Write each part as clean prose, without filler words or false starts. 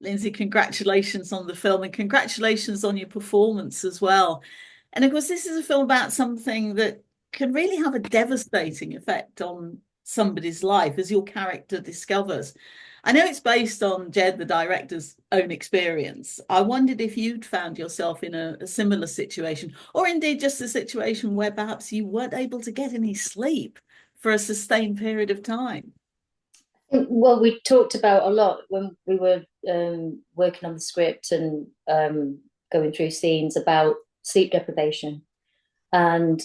Lyndsey, congratulations on the film and congratulations on your performance as well. And of course, this is a film about something that can really have a devastating effect on somebody's life, as your character discovers. I know it's based on Jed, the director's own experience. I wondered if you'd found yourself in a similar situation, or indeed just a situation where perhaps you weren't able to get any sleep for a sustained period of time. Well, we talked about a lot when we were working on the script and going through scenes about sleep deprivation, and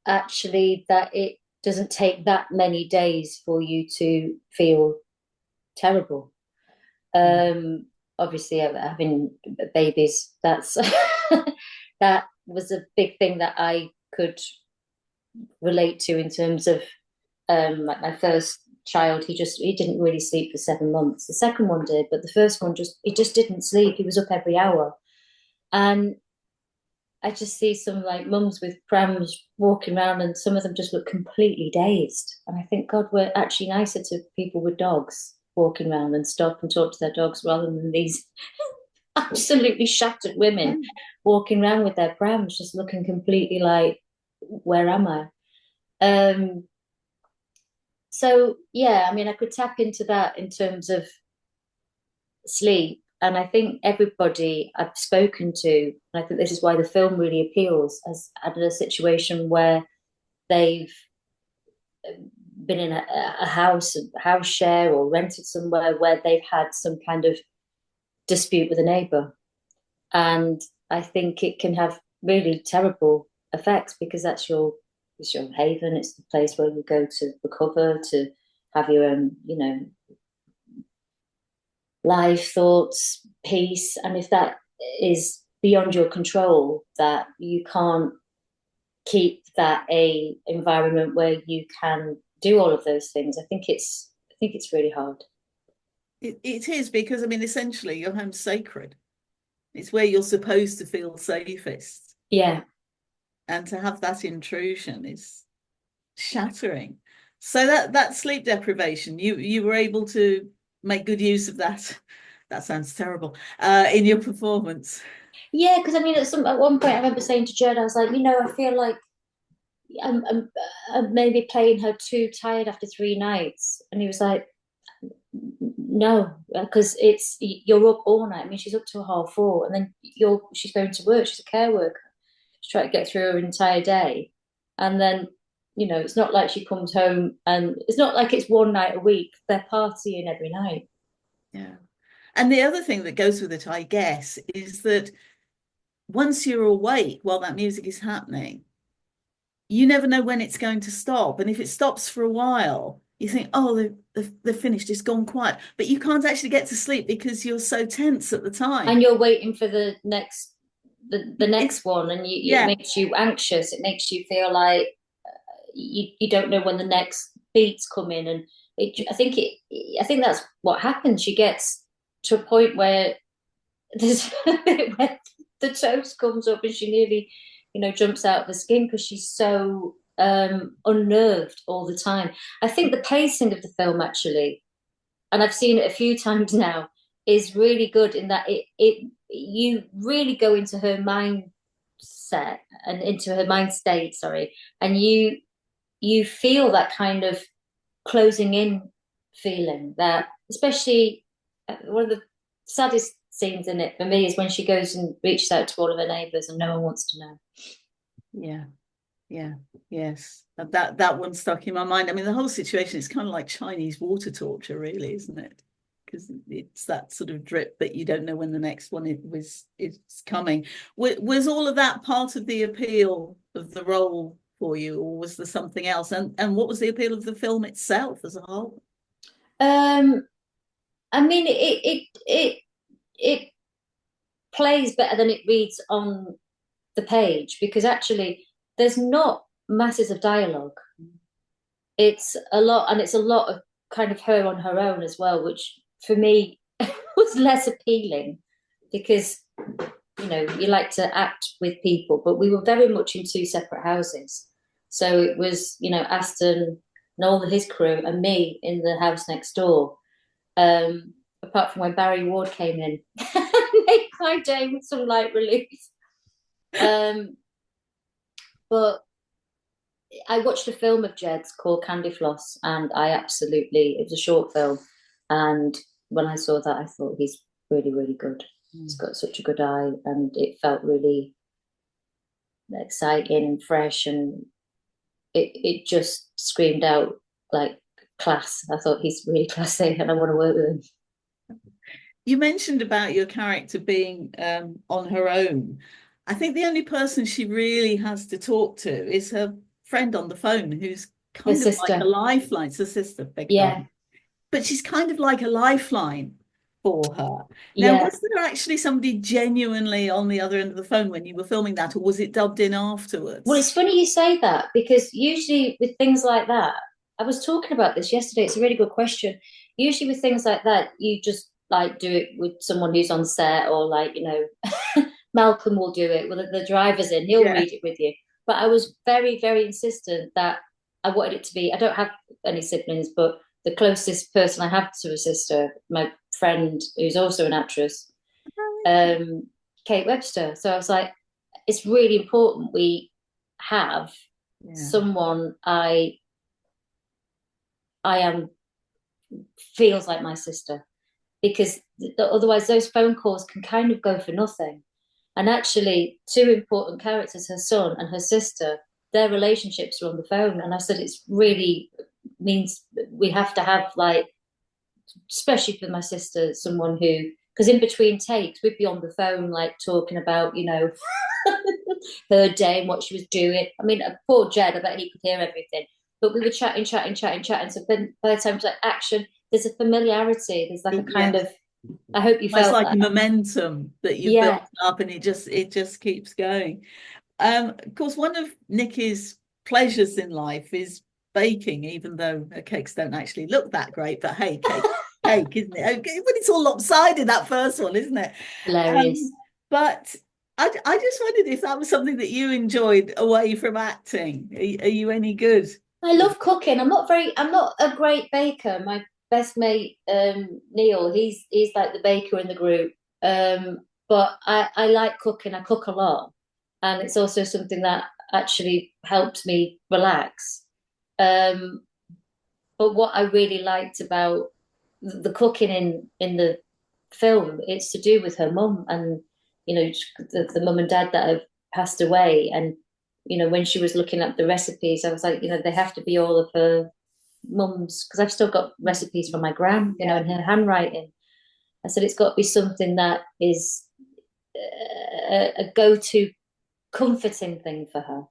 actually that it doesn't take that many days for you to feel terrible. Obviously, having babies, that's that was a big thing that I could relate to in terms of like my first child. He didn't really sleep for 7 months. The second one did, but the first one just didn't sleep. He was up every hour, and I just see some like mums with prams walking around, and some of them just look completely dazed. And I think, God, we're actually nicer to people with dogs walking around and stop and talk to their dogs rather than these absolutely shattered women walking around with their prams, just looking completely like, where am I? So yeah, I mean, I could tap into that in terms of sleep. And I think everybody I've spoken to, and I think this is why the film really appeals, has had a situation where they've been in a house share, or rented somewhere where they've had some kind of dispute with a neighbour. And I think it can have really terrible effects, because it's your haven, it's the place where you go to recover, to have your own, life, thoughts, peace. And if that is beyond your control, that you can't keep that a environment where you can do all of those things, I think it's really hard. It is because, I mean, essentially, your home's sacred. It's where you're supposed to feel safest. Yeah. And to have that intrusion is shattering. So that sleep deprivation, you were able to make good use of that. That sounds terrible. In your performance. Yeah, because I mean, at one point, I remember saying to Jed, I was like, I feel like I'm maybe playing her too tired after 3 nights, and he was like, no, because you're up all night. I mean, she's up till 4:30, and then she's going to work. She's a care worker. She's trying to get through her entire day, and then it's not like she comes home, and it's not like it's one night a week. They're partying every night. Yeah. And the other thing that goes with it, I guess, is that once you're awake while that music is happening, you never know when it's going to stop. And if it stops for a while, you think, oh, they've finished, it's gone quiet. But you can't actually get to sleep because you're so tense at the And time. you're waiting for the It's, next one, and it yeah, makes you anxious. It makes you feel like you don't know when the next beats come in, and I think that's what happens. She gets to a point where there's where the toast comes up, and she nearly jumps out of the skin, because she's so unnerved all the time. I think the pacing of the film, actually, and I've seen it a few times now, is really good in that it you really go into her mindset and into her mind state, sorry, and you feel that kind of closing in feeling, that especially one of the saddest scenes in it for me is when she goes and reaches out to all of her neighbours and no one wants to know. yeah, yeah, yes. That one stuck in my mind. I mean, the whole situation is kind of like Chinese water torture, really, isn't it? Because it's that sort of drip that you don't know when the next one is coming. Was all of that part of the appeal of the role for you, or was there something else? And what was the appeal of the film itself as a whole? um I mean, it plays better than it reads on the page, because actually there's not masses of dialogue. It's a lot, and it's a lot of kind of her on her own as well, which for me was less appealing, because you like to act with people, but we were very much in two separate houses. So it was, Aston and all of his crew and me in the house next door. apart from when Barry Ward came in. Made my day with some light relief. But I watched a film of Jed's called Candy Floss, and it was a short film. And when I saw that, I thought he's really, really good. He's got such a good eye, and it felt really exciting and fresh, and it just screamed out like class. I thought he's really classy, and I want to work with him. You mentioned about your character being on her own. I think the only person she really has to talk to is her friend on the phone, who's kind of like a lifeline. It's her sister, beg your pardon. But she's kind of like a lifeline for her. Now, was there actually somebody genuinely on the other end of the phone when you were filming that, or was it dubbed in afterwards? Well, it's funny you say that, because usually with things like that, I was talking about this yesterday. It's a really good question. Usually with things like that, you just like do it with someone who's on set, or like, Malcolm will do it. Well, the driver's in, he'll read it with you. But I was very, very insistent that I wanted it to be, I don't have any siblings, but the closest person I have to a sister, my friend, who's also an actress, Kate Webster. So I was like, it's really important we have someone I am feels like my sister, because otherwise those phone calls can kind of go for nothing. And actually, two important characters, her son and her sister, their relationships are on the phone. And I said, it's really means we have to have, like, especially for my sister, someone who, because in between takes, we'd be on the phone, like talking about, her day and what she was doing. I mean, poor Jed, I bet he could hear everything. But we were chatting. So then by the time it's like action, there's a familiarity. There's like a kind of, I hope you felt like momentum that you built up, and it just keeps going. Of course, one of Nicky's pleasures in life is baking, even though her cakes don't actually look that great. But hey, cake, isn't it? Okay, but it's all lopsided, that first one, isn't it? Hilarious. But I just wondered if that was something that you enjoyed away from acting. Are you any good? I love cooking. I'm not a great baker. My best mate, Neil, he's like the baker in the group. But I like cooking. I cook a lot, and it's also something that actually helps me relax. But what I really liked about the cooking in the film, it's to do with her mum, and the mum and dad that have passed away. And when she was looking at the recipes, I was like, they have to be all of her mum's, because I've still got recipes from my gran, in her handwriting. I said, it's got to be something that is a go-to comforting thing for her.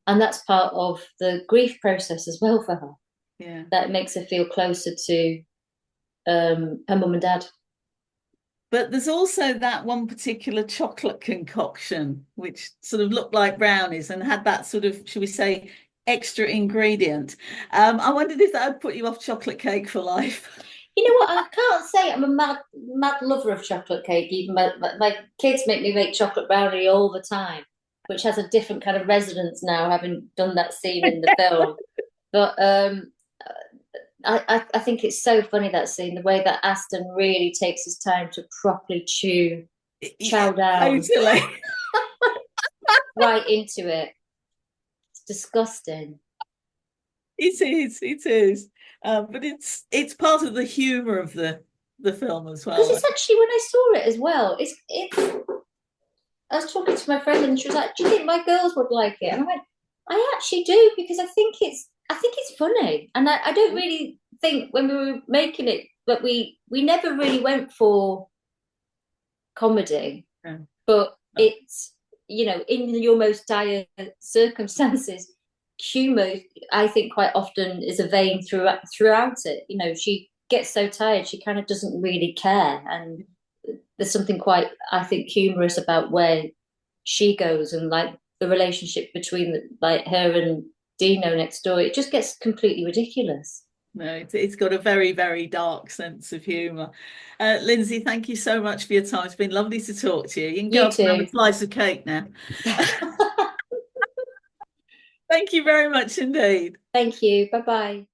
And that's part of the grief process as well for her. That makes her feel closer to her mum and dad. But there's also that one particular chocolate concoction, which sort of looked like brownies and had that sort of, should we say, extra ingredient. I wondered if that would put you off chocolate cake for life. You know what? I can't say I'm a mad lover of chocolate cake. Even my kids make me make chocolate brownie all the time, which has a different kind of resonance now, having done that scene in the film. But I think it's so funny, that scene, the way that Aston really takes his time to properly chow down right into it. It's disgusting. It is. But it's part of the humour of the film as well. Because it's actually, when I saw it as well, it's I was talking to my friend and she was like, do you think my girls would like it? And I went, I actually do, because I think it's funny. And I don't really think when we were making it, but we never really went for comedy. But it's, in your most dire circumstances, humour, I think, quite often is a vein throughout it. She gets so tired, she kind of doesn't really care. And there's something quite, I think, humorous about where she goes, and like the relationship between like her and Dino next door. It just gets completely ridiculous. No, it's got a very, very dark sense of humour. Lyndsey, thank you so much for your time. It's been lovely to talk to you. You can go up and have a slice of cake now. Thank you very much indeed. Thank you. Bye-bye.